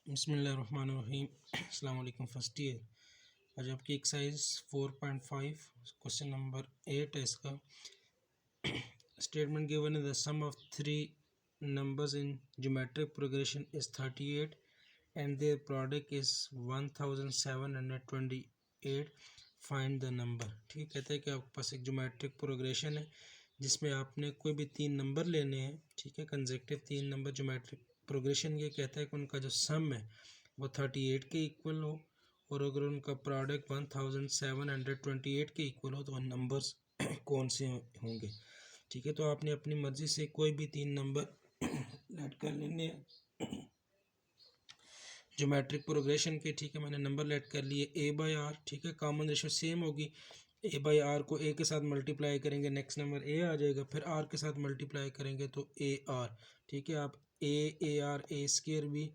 बिस्मिल्लाहिर्रहमानिर्रहीम। अस्सलाम वालेकुम। फर्स्ट ईयर आज आपकी एक्सरसाइज 4.5 क्वेश्चन नंबर 8 है इसका। स्टेटमेंट गिवन है the sum of three numbers in geometric progression is 38 and their product is 1728। Find the number. ठीक कहते हैं कि आपके पास एक ज्योमेट्रिक प्रोग्रेशन है जिसमें आपने कोई भी तीन नंबर लेने हैं। ठीक है, कंसेक्टिव तीन नंबर। ज्योमेट्रिक प्रोग्रेशन ये कहता है कि उनका जो सम है वो 38 के इक्वल हो, और अगर उनका प्रोडक्ट 1728 के इक्वल हो तो नंबर्स कौन से होंगे। ठीक है, तो आपने अपनी मर्ज़ी से कोई भी तीन नंबर लेट कर लेने हैं ज्योमेट्रिक प्रोग्रेशन के। ठीक है, मैंने नंबर लेट कर लिए ए बाई आर। ठीक है, कॉमन रेशो सेम होगी। ए बाई आर को ए के साथ मल्टीप्लाई करेंगे, नेक्स्ट नंबर ए आ जाएगा। फिर आर के साथ मल्टीप्लाई करेंगे तो ए आर। ठीक है, आप ए आर ए स्केयर भी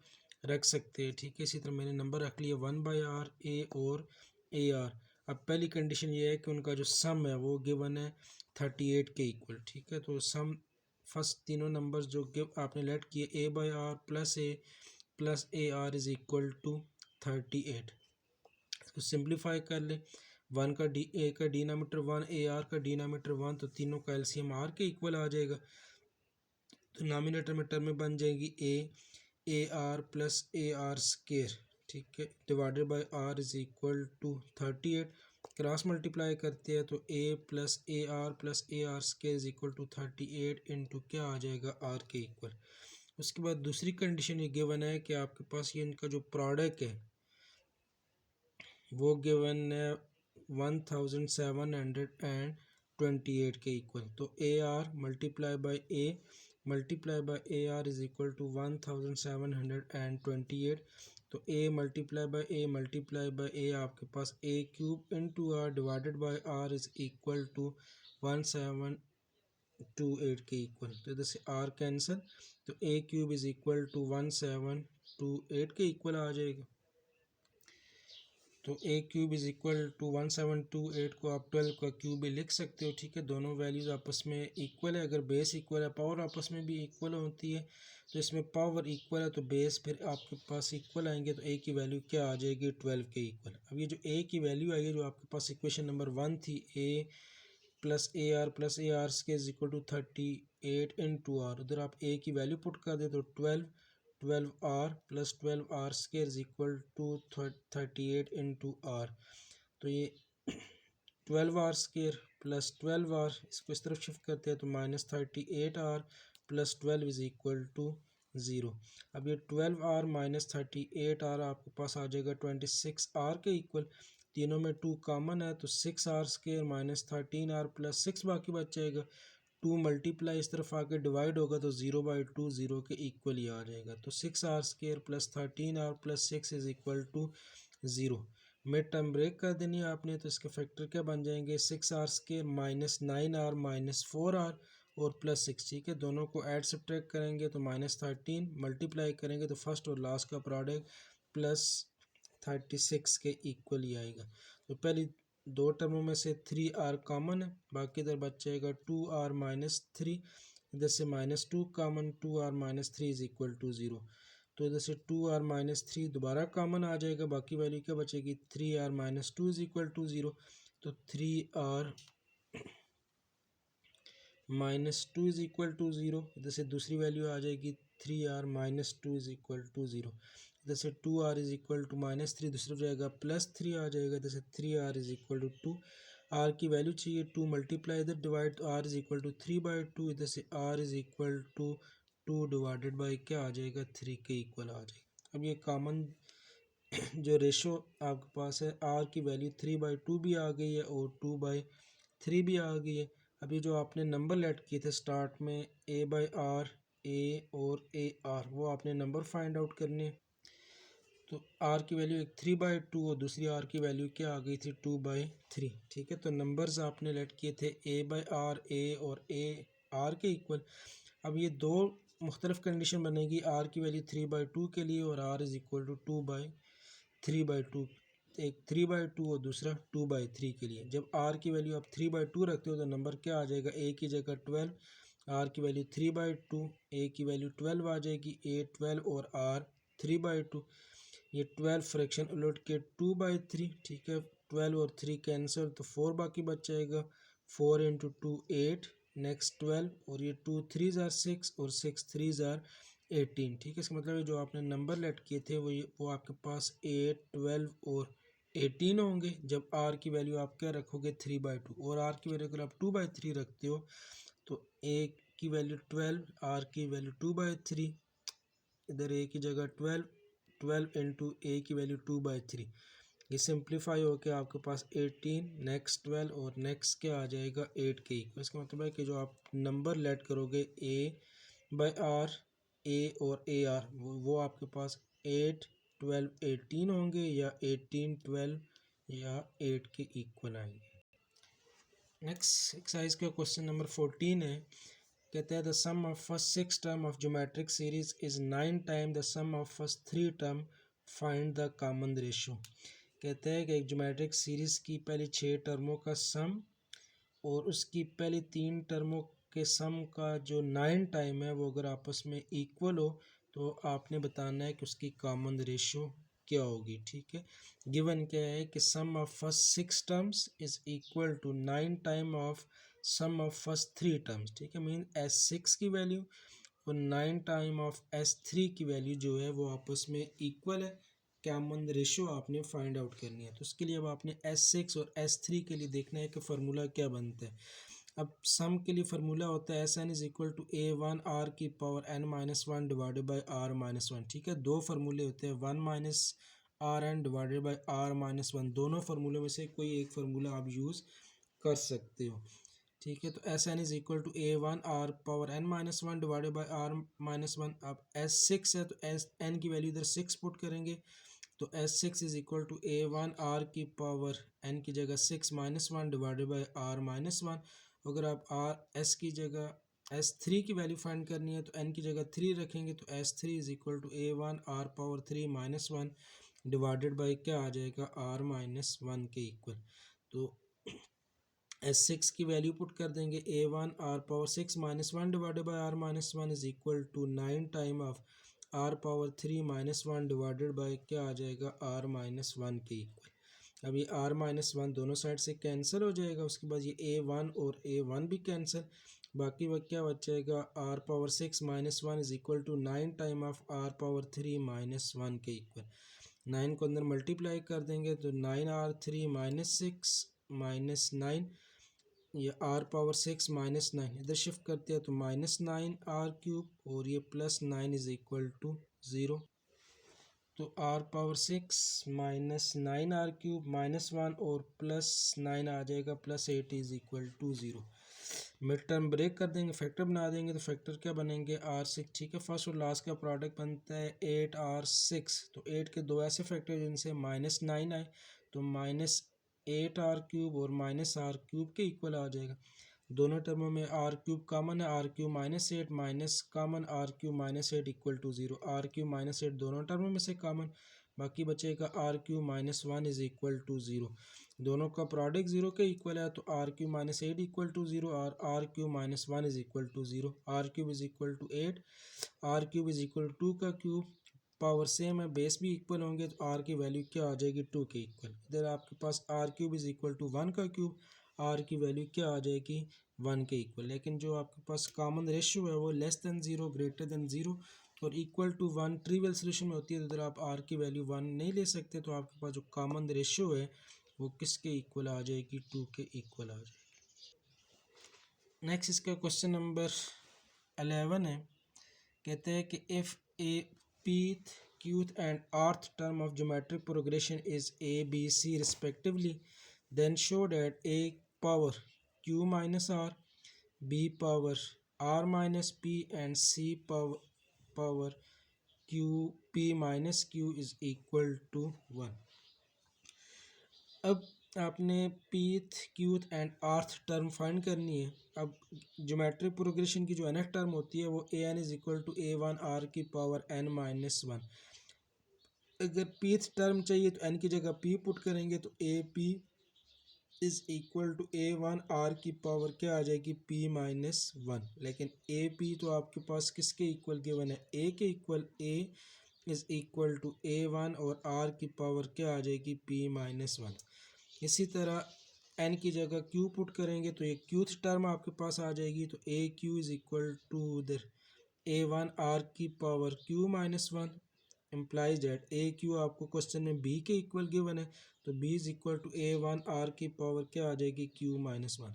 रख सकते हैं। ठीक है, इसी तरह मैंने नंबर रख लिया 1/r ए और ए आर। अब पहली कंडीशन ये है कि उनका जो सम है वो गिवन है 38 के इक्वल। ठीक है, तो सम फर्स्ट तीनों नंबर्स जो गिव आपने लेट किए A by R plus A R is equal to 38। इसको सिंप्लीफाई कर ले। वन का डी ए का डिनोमीटर 1, ए आर का डिनोमीटर 1, तो तीनों का एलसीएम आर के इक्वल आ जाएगा। तो नॉमिनेटर में टर्म में बन जाएगी A R plus A R square. ठीक है, divided by R is equal to 38। Cross multiply करते हैं तो A plus A R square is equal to 38 into क्या आ जाएगा आर के इक्वल। उसके बाद दूसरी कंडीशन ये गिवन है कि आपके पास ये इनका जो प्रोडक्ट है वो गिवन है 1728 के इक्वल। तो A R multiply by A R is equal to 1728। तो ए मल्टीप्लाई बाई ए आपके पास A cube into R divided by R is equal to 1728 के इक्वल। तो इधर से आर कैंसिल, तो A cube is equal to 1728 के equal आ जाएगा। तो A cube is equal to 1728 को आप 12 का क्यूब भी लिख सकते हो। ठीक है, दोनों वैल्यूज़ आपस में इक्वल है। अगर बेस इक्वल है, पावर आपस में भी इक्वल होती है। तो इसमें पावर इक्वल है तो बेस फिर आपके पास इक्वल आएंगे, तो ए की वैल्यू क्या आ जाएगी 12 के इक्वल। अब ये जो ए की वैल्यू आई है जो आपके पास इक्वेशन नंबर 1 थी, ए प्लस ए आर के is equal to 38 into R, उधर आप ए की वैल्यू पुट कर दे तो 12r plus 12r square is equal to 38 into R. तो ये 12r स्केयर प्लस 12r, इसको इस तरफ शिफ्ट करते हैं तो minus 38r plus 12 is equal to 0। अब ये 12r माइनस 38r आपके पास आ जाएगा 26r के इक्वल। तीनों में 2 कॉमन है तो 6r square minus 13r plus 6 बाकी बच जाएगा। 2 मल्टीप्लाई इस तरफ आके डिवाइड होगा तो 0/2 0 के इक्वल ही आ जाएगा। तो 6r square plus 13r plus 6 is equal to 0। Mid term break कर देनी है आपने, तो इसके फैक्टर क्या बन जाएंगे 6r square minus 9r minus 4r और प्लस 6। ठीक है, दोनों को ऐड सब्ट्रैक्ट करेंगे तो माइनस 13, मल्टीप्लाई करेंगे तो फर्स्ट और लास्ट का प्रोडक्ट प्लस 36 के इक्वल ही आएगा। तो पहली दो टर्मों में से 3r कॉमन है, बाकी इधर बच जाएगा 2r माइनस 3। इधर से minus 2 common, 2r minus 3 is equal to 0। तो इधर से 2r माइनस 3 दोबारा कॉमन आ जाएगा, बाकी वैल्यू क्या बचेगी 3r minus 2 is equal to 0। तो 3r minus 2 is equal to 0। इधर से दूसरी वैल्यू आ जाएगी 3r minus 2 is equal to 0। इधर से 2r is equal to minus 3, दूसरी जाएगा प्लस 3 आ जाएगा। इधर से 3r is equal to 2, r की वैल्यू चाहिए 2 मल्टीप्लाई इधर डिवाइड, तो r इज इक्वल टू 3/2। इधर से r is equal to 2 divided by क्या आ जाएगा 3 के इक्वल आ जाएगा। अब ये कॉमन जो रेशो आपके पास है r की वैल्यू 3/2 भी आ गई है और 2/3 भी आ गई है। अभी जो आपने नंबर लेट किए थे स्टार्ट में a/r ए और ए आर, वो आपने नंबर फाइंड आउट करने। तो r की वैल्यू एक 3/2 और दूसरी r की वैल्यू क्या आ गई थी 2/3। ठीक है, तो नंबर्स आपने लेट किए थे a/r ए और ए आर के इक्वल। अब ये दो मुख्तलिफ कंडीशन बनेगी r की वैल्यू 3/2 के लिए और r इज़ इक्वल टू 2/3/2। एक 3/2 और दूसरा 2/3 के लिए। जब r की वैल्यू आप 3/2 रखते हो तो नंबर क्या आ जाएगा, a की जगह 12, r की वैल्यू 3/2, a की वैल्यू 12 आ जाएगी, a 12 और r 3/2। ये 12 फ्रैक्शन उलट के 2/3, ठीक है। 12 और 3 कैंसिल तो 4 बाकी बच जाएगा। 4 इंटू 2 8, नेक्स्ट 12, और ये 2 3 ज़ार 6 और 6 3 ज़ार 18, ठीक है। इसका मतलब है जो आपने नंबर लेट किए थे वो आपके पास 8 12 और 18 होंगे। जब आर की वैल्यू आप क्या रखोगे 3/2, और आर की वैल्यू अगर आप 2/3 रखते हो तो ए की वैल्यू 12, आर की वैल्यू 2/3, इधर ए की जगह 12, 12 इंटू ए की वैल्यू 2/3, ये सिंप्लीफाई होकर आपके पास 18, नेक्स्ट 12 और नेक्स्ट क्या आ जाएगा 8 के इक्वल। इसका मतलब है कि जो आप नंबर लेट करोगे ए बाई आर, ए और ए आर, वो आपके पास 8 12 18 होंगे, या 18 12 या 8 के इक्वल आएंगे। नेक्स्ट एक्सरसाइज का क्वेश्चन नंबर 14 है। कहते हैं the sum of first 6 term of geometric series is 9 time the sum of first 3 term, find the common ratio. कहते हैं कि एक ज्योमेट्रिक सीरीज की पहली 6 टर्मों का सम और उसकी पहली 3 टर्मों के सम का जो 9 टाइम है वो अगर आपस में इक्वल हो तो आपने बताना है कि उसकी कॉमन रेशो क्या होगी, ठीक है। गिवन क्या है कि sum of first 6 terms is equal to 9 time of sum of first 3 terms, ठीक है। मीन S6 की वैल्यू और 9 टाइम ऑफ S3 की वैल्यू जो है वो आपस में इक्वल है। कॉमन रेशो आपने फाइंड आउट करनी है। तो उसके लिए अब आपने S6 और S3 के लिए देखना है कि फार्मूला क्या बनता है। अब सम के लिए फार्मूला होता है SN is equal to A1 R की power N-1 divided by R-1, ठीक है। दो फार्मूले होते हैं 1 minus R N divided by R-1, दोनों फार्मूले में से कोई एक फार्मूला आप यूज़ कर सकते हो, ठीक है। तो S N is equal to A1 R power N-1 divided by R-1। अब S6 है तो एस एन की वैल्यू इधर 6 पुट करेंगे, तो S6 is equal to A1 R की पावर N की जगह 6-1 डिवाइडेड बाई R-1। अगर आप S की जगह S3 की वैल्यू फाइंड करनी है तो N की जगह 3 रखेंगे, तो S3 is equal to A1 R power 3-1 divided by क्या आ जाएगा R-1 के इक्वल। तो S6 की वैल्यू पुट कर देंगे A1 R power 6-1 divided by R-1 is equal to 9 time of R power 3-1 divided by क्या आ जाएगा R-1 के इक्वल। अब ये R-1 दोनों साइड से कैंसिल हो जाएगा, उसके बाद ये A1 और A1 भी कैंसिल, बाकी वह क्या बचेगा R power 6-1 is equal to 9 time of R power 3-1 के इक्वल। 9 को अंदर मल्टीप्लाई कर देंगे तो 9R3-6 -9, ये R पावर 6-9 इधर शिफ्ट करते हैं तो -9R³ और ये +9 इज इक्वल टू 0। तो R पावर 6 -9R³ -1 और +9 आ जाएगा, +8 is equal to 0। Mid term break कर देंगे, फैक्टर बना देंगे, तो फैक्टर क्या बनेंगे R6, ठीक है। फर्स्ट और लास्ट का प्रोडक्ट बनता है 8R6, तो 8 के दो ऐसे फैक्टर जिनसे -9 आए, तो -8R³ और -R³ के इक्वल आ जाएगा। दोनों टर्मों में R³ कॉमन है, R³ -8 minus common R³ -8 equal to 0। R³ -8 दोनों टर्मों में से कॉमन, बाकी बचेगा R³ -1 इज इक्वल टू 0। दोनों का प्रोडक्ट 0 के इक्वल है, तो R³ -8 इक्वल टू 0 और R³ -1 is equal to 0। R³ is equal to 8, R³ is equal to 2 का क्यूब, पावर सेम है, बेस भी इक्वल होंगे, तो R की वैल्यू क्या आ जाएगी 2 के इक्वल। इधर आपके पास R³ इज इक्वल टू 1 का क्यूब, R की वैल्यू क्या आ जाएगी 1 के इक्वल। लेकिन जो आपके पास कॉमन रेशियो है वो लेस देन 0 ग्रेटर देन 0 और इक्वल टू 1 ट्रिवियल सोल्यूशन में होती है, तो इधर आप R की वैल्यू 1 नहीं ले सकते, तो आपके पास जो कॉमन रेशियो है वो किसके इक्वल आ जाएगी 2 के इक्वल आ जाएगी। नेक्स्ट इसका क्वेश्चन नंबर 11 है। कहते हैं कि if A pth qth and rth term of geometric progression is a b c respectively, then show that a power q minus r, b power r minus p and c power q p minus q is equal to 1। अब आपने pth qth and rth term find करनी है। अब geometric progression की जो nth term होती है वो an is equal to a1 r की पावर n-1। अगर pth टर्म चाहिए तो n की जगह p पुट करेंगे, तो ap is equal to a1 r की पावर क्या आ जाएगी p-1। लेकिन ap तो आपके पास किसके इक्वल गिवन है, a के equal. a is equal to A1 और R की पावर क्या आ जाएगी P-1। इसी तरह n की जगह q पुट करेंगे तो ये क्यूथ टर्म आपके पास आ जाएगी, तो A Q is equal to उधर A1 R की power Q-1 implies that A Q आपको क्वेश्चन में b के इक्वल गिवन है, तो b is equal to A1 R की पावर क्या आ जाएगी Q-1।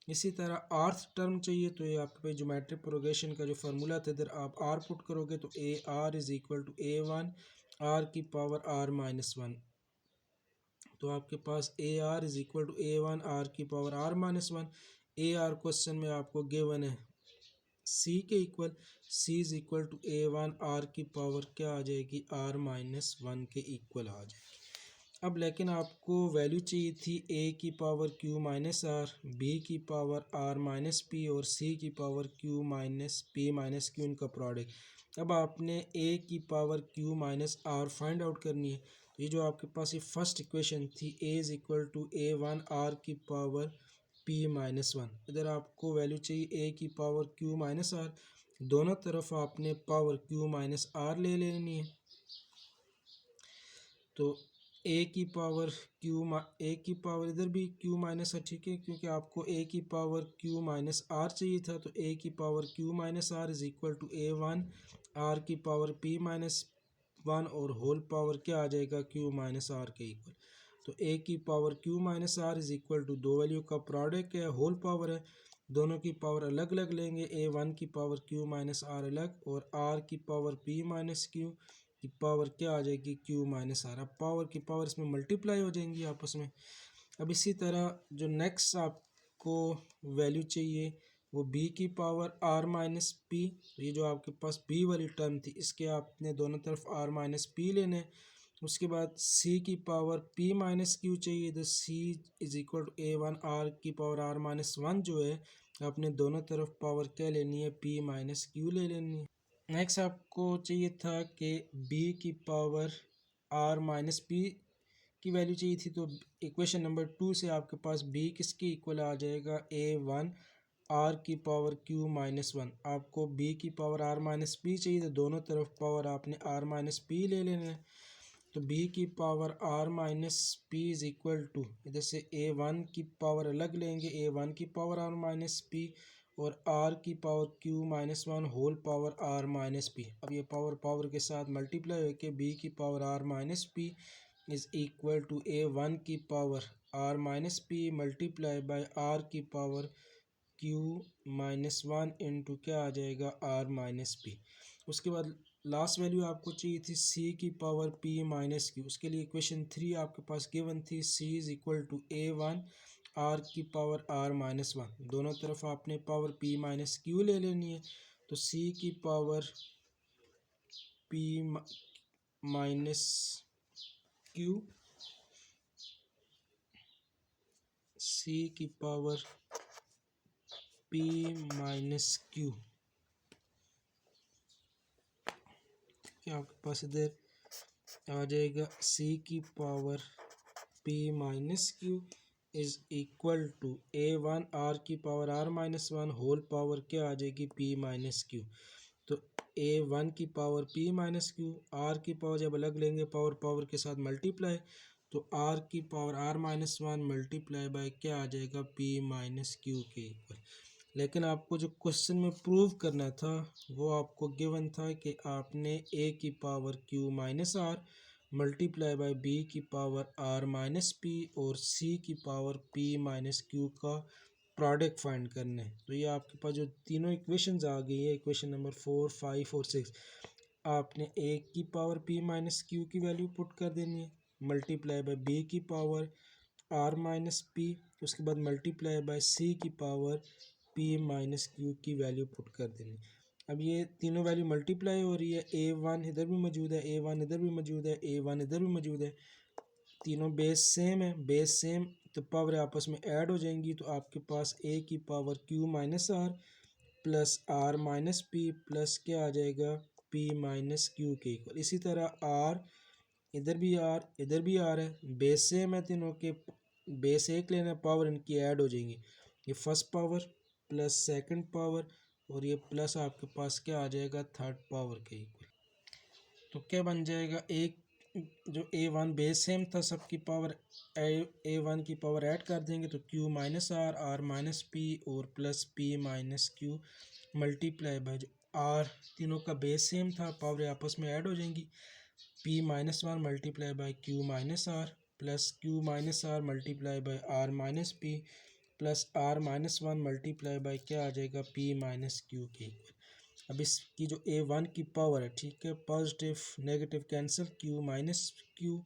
इसी तरह आर्थ टर्म चाहिए, तो ये आपके पास ज्योमेट्रिक प्रोग्रेशन का जो फार्मूला था इधर आप r पुट करोगे तो AR is equal to A1 R की पावर R-1। तो आपके पास AR is equal to A1 R की पावर R-1। AR क्वेश्चन में आपको गिवन है C के equal, C is equal to A1 R की पावर क्या आ जाएगी R-1 के इक्वल आ जाएगी। अब लेकिन आपको वैल्यू चाहिए थी A की पावर Q-R, B की पावर R-P और C की पावर Q-P-Q इनका प्रोडक्ट। अब आपने A की पावर Q-R फाइंड आउट करनी है, तो ये जो आपके पास ये फर्स्ट इक्वेशन थी A is equal to A1 R की पावर P-1, इधर आपको वैल्यू चाहिए A की पावर Q-R, दोनों तरफ आपने पावर Q-R ले लेनी है। तो ए की पावर ए की पावर इधर भी Q- है, ठीक है, क्योंकि आपको ए की पावर Q-R चाहिए था, तो ए की power Q-R is equal to A1 R की पावर P-1 और होल पावर क्या आ जाएगा Q-R के इक्वल। तो ए की power Q-R is equal to दो वैल्यू का प्रोडक्ट है, होल पावर है, दोनों की पावर अलग अलग लेंगे, A1 की पावर Q-R अलग और R की पावर P-Q की पावर क्या आ जाएगी Q-R। अब पावर की पावर इसमें मल्टीप्लाई हो जाएंगी आपस में। अब इसी तरह जो नेक्स्ट आपको वैल्यू चाहिए वो B की पावर R-P, तो ये जो आपके पास B वाली टर्म थी इसके आपने दोनों तरफ R-P लेने। उसके बाद C की पावर P-Q चाहिए, तो C is equal to A1 R की पावर R-1 जो है आपने दोनों तरफ पावर क्या लेनी है P-Q ले लेनी है। नेक्स्ट आपको चाहिए था कि b की पावर R-P की वैल्यू चाहिए थी, तो इक्वेशन नंबर 2 से आपके पास b किसके इक्वल आ जाएगा A1 R की पावर Q-1। आपको b की पावर R-P चाहिए, तो दोनों तरफ पावर आपने R-P ले लेना है। तो b की power R-P is equal to इधर से A1 की पावर अलग लेंगे, A1 की पावर R-P और R की power Q-1 whole power R-P। अब ये पावर पावर के साथ मल्टीप्लाई होकर B की power R-P is equal to A1 की power R-P multiply by R की पावर Q-1 इंटू क्या आ जाएगा R-P। उसके बाद लास्ट वैल्यू आपको चाहिए थी C की पावर P-Q, उसके लिए इक्वेशन 3 आपके पास गिवन थी C is equal to A1 R की पावर R-1, दोनों तरफ आपने पावर P-Q ले लेनी है। तो C की पावर P-Q C की पावर P-Q क्या आपके पास इधर आ जाएगा C की power P-Q is equal to A1 R की पावर R-1 होल पावर क्या आ जाएगी P-Q। तो A1 की पावर P-Q, R की पावर जब अलग लेंगे पावर पावर के साथ मल्टीप्लाई, तो R की पावर R-1 मल्टीप्लाई बाय क्या आ जाएगा P-Q के इक्वल। लेकिन आपको जो क्वेश्चन में प्रूव करना था वो आपको गिवन था कि आपने A की power Q-R multiply by B की पावर R-P और C की पावर P-Q का प्रोडक्ट फाइंड करना है। तो ये आपके पास जो तीनों इक्वेशंस आ गई है, इक्वेशन नंबर 4, 5 और 6, आपने A की पावर P-Q की वैल्यू पुट कर देनी है मल्टीप्लाई बाय B की पावर R-P, उसके बाद मल्टीप्लाई बाय C की पावर P-Q की वैल्यू पुट कर देनी। अब ये तीनों वैल्यू मल्टीप्लाई हो रही है, A1 इधर भी मौजूद है, A1 इधर भी मौजूद है, A1 इधर भी मौजूद है, तीनों बेस सेम है, बेस सेम तो पावर आपस में ऐड हो जाएंगी, तो आपके पास A की power Q-R plus R-P plus क्या आ जाएगा P-Q के इक्वल। इसी तरह R इधर भी R इधर भी R है, बेस सेम है तीनों के, बेस एक लेना, पावर इनकी ऐड हो जाएंगी, ये first power plus second power और ये प्लस आपके पास क्या आ जाएगा थर्ड पावर के इक्वल। तो क्या बन जाएगा, एक जो A1 बेस सेम था सबकी पावर A1 की पावर ऐड कर देंगे तो Q minus R, R minus P और plus P minus Q multiply by जो आर तीनों का बेस सेम था, पावर आपस में ऐड हो जाएंगी। P minus one multiply by Q minus R plus Q minus R multiply by R minus P plus R minus one multiply by क्या आ जाएगा, P माइनस क्यू के इक्वल। अब इसकी जो A1 की पावर है, ठीक है, positive negative cancel, Q minus Q,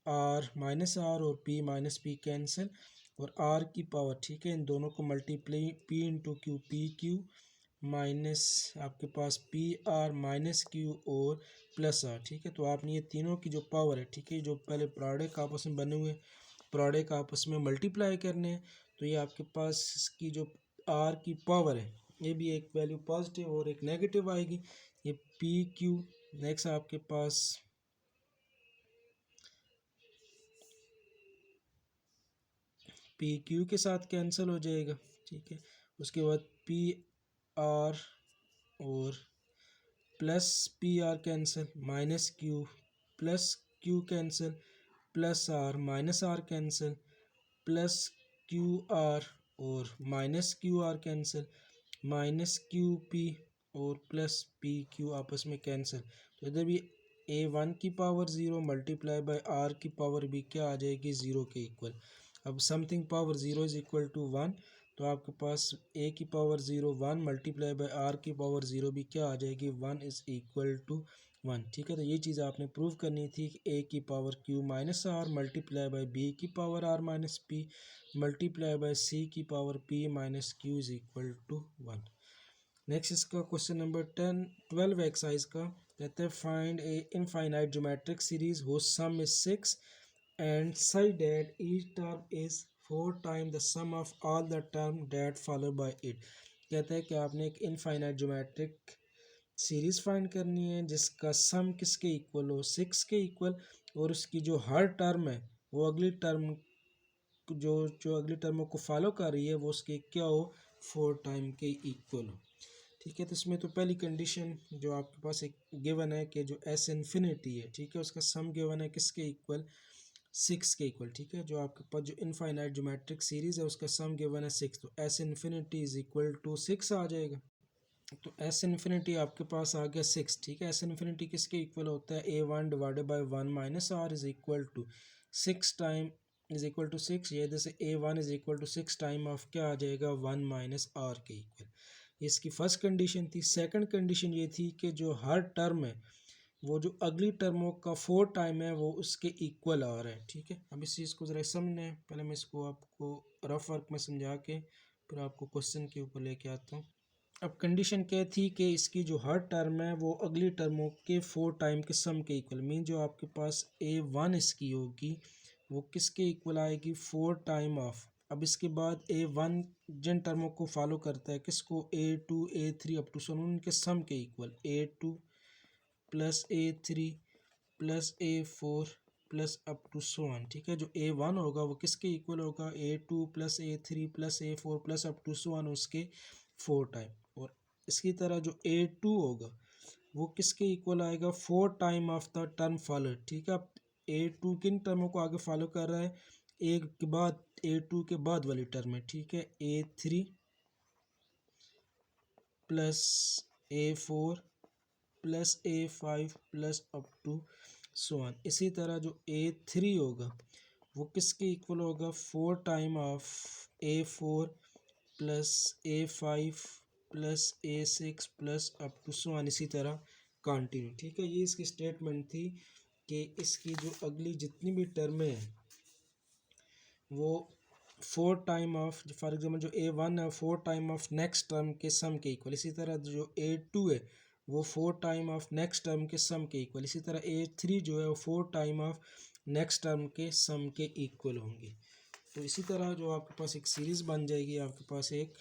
R minus R और P माइनस पी कैंसिल, और R की पावर, ठीक है, इन दोनों को multiply P into Q, P Q minus आपके पास पी आर माइनस क्यू और प्लस आर, ठीक है। तो आपने ये तीनों की जो पावर है, ठीक है, जो पहले प्रोडक्ट आपस में बने हुए प्रोडक्ट आपस में मल्टीप्लाई करने हैं, तो ये आपके पास इसकी जो आर की पावर है, ये भी एक वैल्यू पॉजिटिव और एक नेगेटिव आएगी। ये पी क्यू नेक्स्ट आपके पास पी क्यू के साथ कैंसिल हो जाएगा, ठीक है। उसके बाद पी आर और plus P R cancel, minus Q plus Q cancel, plus R minus R cancel, plus Q R और minus Q R cancel, minus Q P और प्लस पी क्यू आपस में कैंसिल। तो इधर भी A1 की power zero multiply by R की power भी क्या आ जाएगी, ज़ीरो के इक्वल। अब something power zero is equal to one, तो आपके पास A की power zero one multiply by R की पावर ज़ीरो भी क्या आ जाएगी, one is equal to one, ठीक है। तो ये चीज़ आपने प्रूव करनी थी कि A की power Q minus R multiply by B की power R minus P multiply by C की power P minus Q is equal to one. Next इसका क्वेश्चन नंबर 12 एक्सरसाइज का कहते हैं find a infinite geometric series whose sum is 6 and side that each term is 4 time the sum of all the term that follow by it. कहता है कि आपने एक infinite geometric series find करनी है जिसका सम किसके इक्वल हो, 6 के इक्वल, और उसकी जो हर टर्म है वो अगली टर्म जो जो अगली टर्मों को फॉलो कर रही है वो उसके क्या हो, 4 टाइम के इक्वल हो, ठीक है। तो इसमें तो पहली कंडीशन जो आपके पास एक गिवन है कि जो एस इन्फिनिटी है, ठीक है, उसका सम गिवन है किसके इक्वल, 6 के इक्वल, ठीक है। जो आपके पास जो इनफाइनाइट ज्योमेट्रिक सीरीज है उसका सम गिवन है 6, तो S infinity is equal to 6 आ जाएगा। तो एस इन्फिनिटी आपके पास आ गया 6, ठीक है। एस इन्फिनिटी किसके इक्वल होता है, A1 divided by one minus R is equal to 6 time is equal to 6, ये जैसे A1 is equal to 6 time of क्या आ जाएगा, 1 माइनस आर के इक्वल। इसकी फर्स्ट कंडीशन थी। सेकंड कंडीशन ये थी कि जो हर टर्म है वो जो अगली टर्मों का 4 टाइम है वो उसके इक्वल आ रहा है, ठीक है। अब इस चीज़ को ज़रा समझना है, पहले मैं इसको आपको रफ वर्क में समझा के फिर आपको क्वेश्चन के ऊपर लेके आता हूँ। अब कंडीशन क्या थी कि इसकी जो हर टर्म है वो अगली टर्मों के 4 टाइम के सम के इक्वल, मीन जो आपके पास A1 इसकी होगी वो किसके इक्वल आएगी, 4 टाइम ऑफ। अब इसके बाद A1 जिन टर्मों को फॉलो करता है किसको, A2 A3 अप टू सो उनके सम के equal, A2 plus A3 plus A4 plus up to so on, ठीक है। जो A1 होगा वो किसके इक्वल होगा, A2 plus A3 plus A4 plus up to so on उसके 4 टाइम। और इसकी तरह जो A2 होगा वो किसके इक्वल आएगा, 4 time of the term follow, ठीक है। अब A2 किन टर्मों को आगे फॉलो कर रहा है, एक के बाद A2 के बाद वाली टर्म है, ठीक है, A3 plus A4 plus A5 plus up to so on. इसी तरह जो A3 होगा वो किसके इक्वल होगा, 4 time of A4 plus A5 plus A6 plus up to so on, इसी तरह कंटिन्यू, ठीक है। ये इसकी स्टेटमेंट थी कि इसकी जो अगली जितनी भी टर्में हैं वो 4 टाइम ऑफ, फॉर एग्जाम्पल जो A1 है 4 टाइम ऑफ नेक्स्ट टर्म के सम के इक्वल, इसी तरह जो A2 है वो 4 टाइम ऑफ नेक्स्ट टर्म के सम के इक्वल, इसी तरह A3 जो है वो 4 टाइम ऑफ नेक्स्ट टर्म के सम के इक्वल होंगे। तो इसी तरह जो आपके पास एक सीरीज़ बन जाएगी, आपके पास एक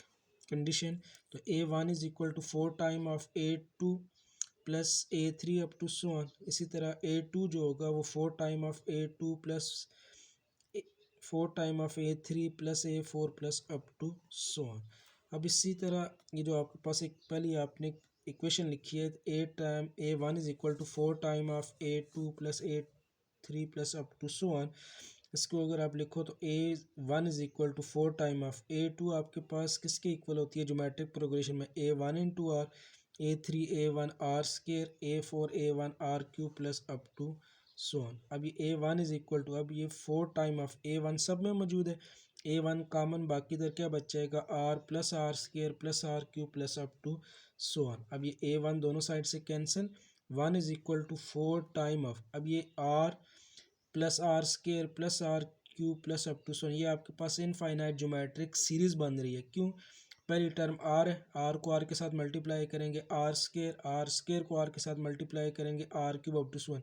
कंडीशन, तो A1 is equal to 4 time of A2 plus A3 up to so on. इसी तरह A2 जो होगा वो 4 time of A2 plus 4 time of A3 plus A4 plus up to so on. अब इसी तरह ये जो आपके पास एक पहले आपने इक्वेशन लिखी है A time A1 is equal to 4 time of A2 plus A3 plus up to so on. इसको अगर आप लिखो तो A1 is equal to 4 time of A2 आपके पास किसके इक्वल होती है ज्योमेट्रिक प्रोग्रेशन में A1 into R, A3 A1 R square, A4 A1 R cube plus up to so on. अब ये A1 इज इक्वल टू, अब ये 4 टाइम ऑफ A1 सब में मौजूद है, A1 कॉमन, बाकी इधर क्या बच जाएगा R plus R square plus R cube plus up to so on. अब ये A1 दोनों साइड से cancel, 1 is equal to 4 time of, अब ये R plus R square plus R cube plus up to so on, ये आपके पास infinite geometric series बन रही है। क्यों? पहली टर्म आर है, आर को आर के साथ मल्टीप्लाई करेंगे, आर स्केयर को आर के साथ मल्टीप्लाई करेंगे, R cube up to so on.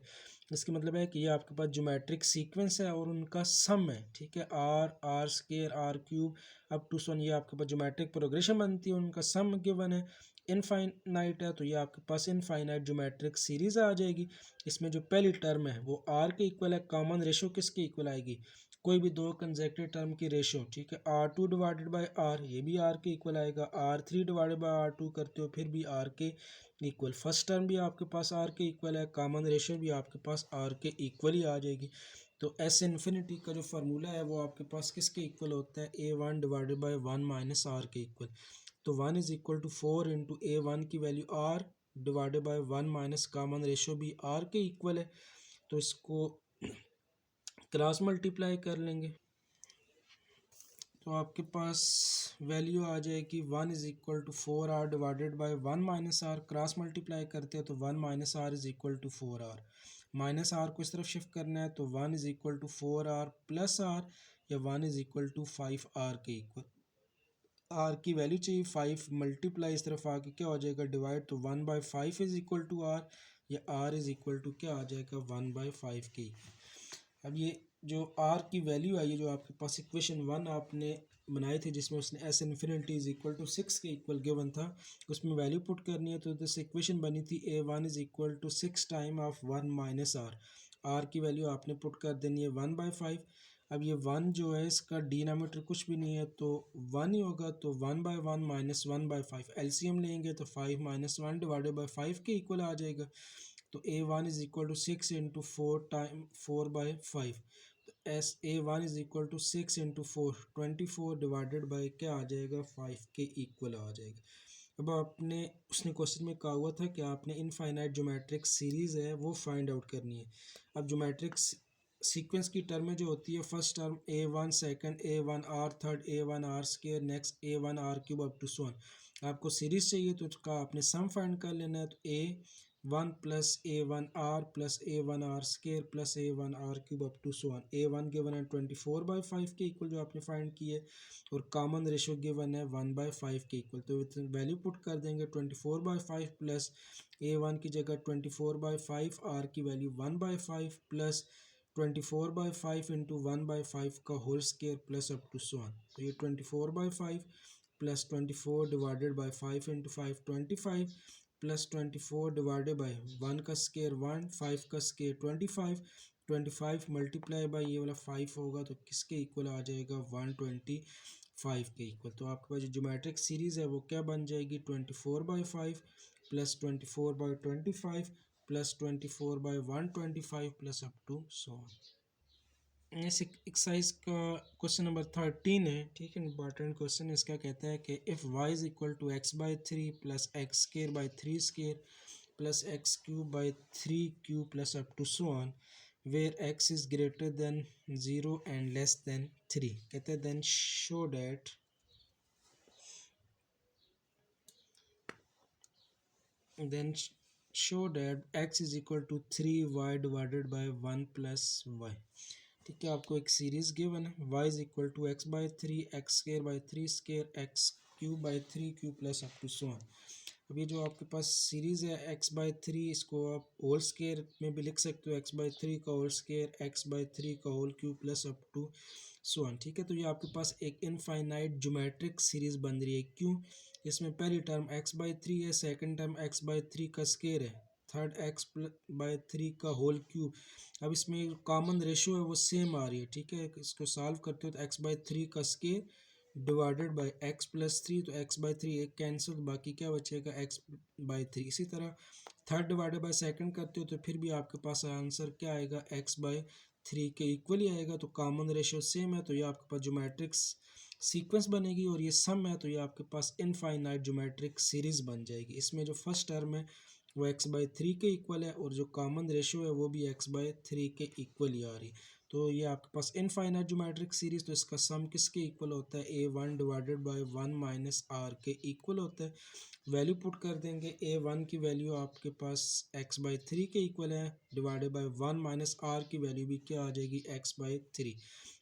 इसका मतलब है कि ये आपके पास ज्योमेट्रिक सीक्वेंस है और उनका सम है, ठीक है। R square R cube up to so on, ये आपके पास ज्योमेट्रिक प्रोग्रेशन बनती है, उनका सम गिवन है, इनफाइनाइट है, तो ये आपके पास इनफाइनाइट ज्योमेट्रिक सीरीज आ जाएगी। इसमें जो पहली टर्म है वो आर के इक्वल है, कॉमन रेशो किसके इक्वल आएगी, कोई भी दो कंसेक्टिव टर्म की रेशो, ठीक है। R2 डिवाइडेड बाय आर, ये भी आर के इक्वल आएगा, R3 डिवाइडेड बाय R2 करते हो फिर भी आर के इक्वल, फर्स्ट टर्म भी आपके पास आर के इक्वल है, कॉमन रेशो भी आपके पास आर के इक्वल ही आ जाएगी। तो एस इन्फिनिटी का जो फार्मूला है वो आपके पास किसके इक्वल होता है, A1 divided by 1 minus R के इक्वल। तो 1 is equal to 4 into A1 की value R divided by 1 minus common ratio भी आर के इक्वल है, तो इसको क्रॉस मल्टीप्लाई कर लेंगे तो आपके पास वैल्यू आ जाएगी 1 is equal to 4R divided by 1 minus R, cross multiply करते हैं तो 1 minus R is equal to 4R, minus R को इस तरफ शिफ्ट करना है तो 1 is equal to 4R plus R, या 1 इज इक्वल टू 5R के इक्वल। आर की वैल्यू चाहिए 5, मल्टीप्लाई इस तरफ आके क्या हो जाएगा डिवाइड, तो 1 by 5 is equal to R, या आर इज इक्वल टू क्या आ जाएगा 1 बाई 5 के इक्वल। अब ये जो आर की वैल्यू आई है, जो आपके पास इक्वेशन 1 आपने बनाई थी जिसमें उसने S infinity is equal to 6 के इक्वल गिवन था, उसमें वैल्यू पुट करनी है, तो दिस इक्वेशन बनी थी A1 is equal to 6 time of 1 minus R, R की वैल्यू आपने पुट कर देनी है 1 बाई 5। अब ये 1 जो है इसका डिनोमिनेटर कुछ भी नहीं है तो 1 ही होगा, तो 1 बाई 1 माइनस 1 बाई 5, एलसीएम लेंगे तो 5 माइनस 1 डिवाइडेड बाई 5 के इक्वल आ जाएगा। तो A1 is equal to 6 into 4 time 4 by 5, तो S A1 is equal to 6 into 4 24 divided by क्या आ जाएगा 5 के इक्वल आ जाएगा। अब आपने उसने क्वेश्चन में कहा हुआ था कि आपने इनफाइनाइट ज्योमेट्रिक सीरीज़ है वो फाइंड आउट करनी है। अब ज्योमेट्रिक सीक्वेंस की टर्में जो होती है, first term A1 second A1 R third A1 R square, next A1 R cube up to so on. आपको सीरीज चाहिए तो उसका आपने सम फाइंड कर लेना है, तो A1 plus A1 R plus A1 R square plus A1 R cube up to so on. A1 given है 24 बाई 5 के इक्वल जो आपने फाइंड की है, और कॉमन रेशो गिवन है 1 बाई 5 के इक्वल, तो वैल्यू पुट कर देंगे 24 बाई 5 प्लस A1 की जगह 24 बाई 5, आर की value 1 by 5 plus 24 by 5 into 1 by 5 का whole square plus up to so on. तो ये 24 by 5 plus 24 divided by 5 into 5 25 plus 24 divided by 1 का स्केयर 1, 5 का स्केयर 25, 25 मल्टीप्लाई बाई ये वाला 5 होगा तो किसके इक्वल आ जाएगा 125 के इक्वल। तो आपके पास जो ज्योमेट्रिक सीरीज़ है वो क्या बन जाएगी 24 by 5 plus 24 by 25 plus 24 by 125 plus up to so on. ऐसे एक्सरसाइज का क्वेश्चन नंबर 13 है, ठीक है, इंपॉर्टेंट क्वेश्चन। इसका कहता है कि if y is equal to x by 3 plus x square by 3 square plus x cube by 3 cube plus up to so on where x is greater than 0 and less than 3, कहते हैं then show that then show that x is equal to 3y divided by 1 plus y। ठीक है, आपको एक series given है, y is equal to x by 3 x square by 3 square x cube by 3 cube plus up to so on. अब ये जो आपके पास सीरीज़ है एक्स बाई 3, इसको आप होल स्केयर में भी लिख सकते हो, एक्स बाई 3 का होल स्केयर एक्स बाई 3 का whole cube plus up to so on. ठीक है, तो ये आपके पास एक इनफाइनाइट ज्योमेट्रिक सीरीज़ बन रही है। क्यों? इसमें पहली टर्म एक्स बाई 3 है, सेकंड टर्म एक्स बाई 3 का स्केयर है, थर्ड एक्स बाई 3 का होल क्यूब। अब इसमें कॉमन रेशो है वो सेम आ रही है, ठीक है। इसको सॉल्व करते हो तो एक्स बाई 3 का square divided by x plus three, तो एक्स बाई थ्री एक कैंसिल, बाकी क्या बचेगा एक्स बाई थ्री। इसी तरह थर्ड डिवाइडेड बाय सेकंड करते हो तो फिर भी आपके पास आंसर क्या आएगा, एक्स बाई थ्री के इक्वल ही आएगा। तो कॉमन रेशियो सेम है, तो ये आपके पास ज्योमेट्रिक सीक्वेंस बनेगी, और ये सम है तो ये आपके पास इनफाइनाइट ज्योमेट्रिक सीरीज बन जाएगी। इसमें जो फर्स्ट टर्म है वो एक्स बाई थ्री के इक्वल है, और जो कॉमन रेशियो है वो भी एक्स बाई थ्री के इक्वल ही आ रही। तो ये आपके पास इनफाइनाइट ज्योमेट्रिक सीरीज, तो इसका सम किसके इक्वल होता है, A one divided by one minus R के इक्वल होता है। वैल्यू पुट कर देंगे, ए वन की वैल्यू आपके पास एक्स बाई थ्री के इक्वल है, divided by one minus R की वैल्यू भी क्या आ जाएगी, एक्स बाई थ्री।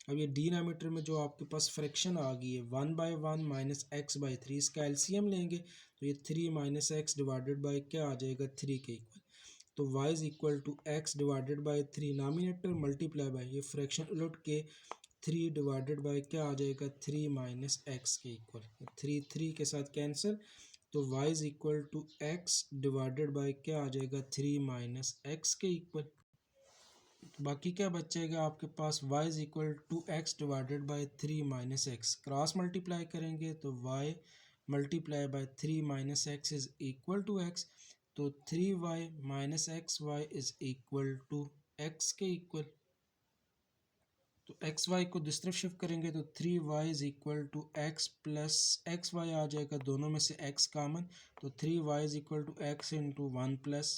अब ये डिनोमिनेटर में जो आपके पास फ्रैक्शन आ गई है one by one minus x by three, इसका एलसीएम लेंगे तो ये three minus x divided by क्या आ जाएगा, थ्री के इक्वल। तो y is equal to x divided by three, nominator multiply by ये फ्रैक्शन उलट के थ्री डिवाइडेड बाई क्या आ जाएगा, थ्री माइनस एक्स के इक्वल। थ्री थ्री के साथ कैंसिल, तो y is equal to x divided by क्या आ जाएगा, थ्री माइनस एक्स के इक्वल। बाकी क्या बचेगा आपके पास, y is equal to x divided by three minus X, cross multiply करेंगे तो y multiply by three minus X is equal to X. तो three Y minus X Y is equal to X के equal. तो X Y को दूसरी तरफ shift करेंगे तो three Y is equal to X plus X Y आ जाएगा, दोनों में से एक्स कामन, तो three Y is equal to x into one plus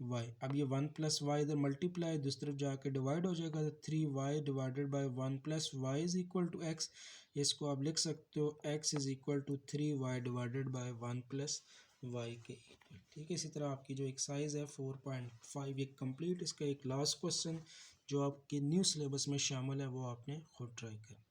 Y. अब ये वन प्लस वाई इधर मल्टीप्लाई दूसरी तरफ जाके डिवाइड हो जाएगा, तो three Y divided by one plus Y is equal to x. इसको आप लिख सकते हो x is equal to three Y divided by one plus Y के इक्वल। ठीक है, इसी तरह आपकी जो एक्सरसाइज है 4.5 ये कंप्लीट। इसका एक लास्ट क्वेश्चन जो आपके न्यू सिलेबस में शामिल है वो आपने खुद ट्राई करना।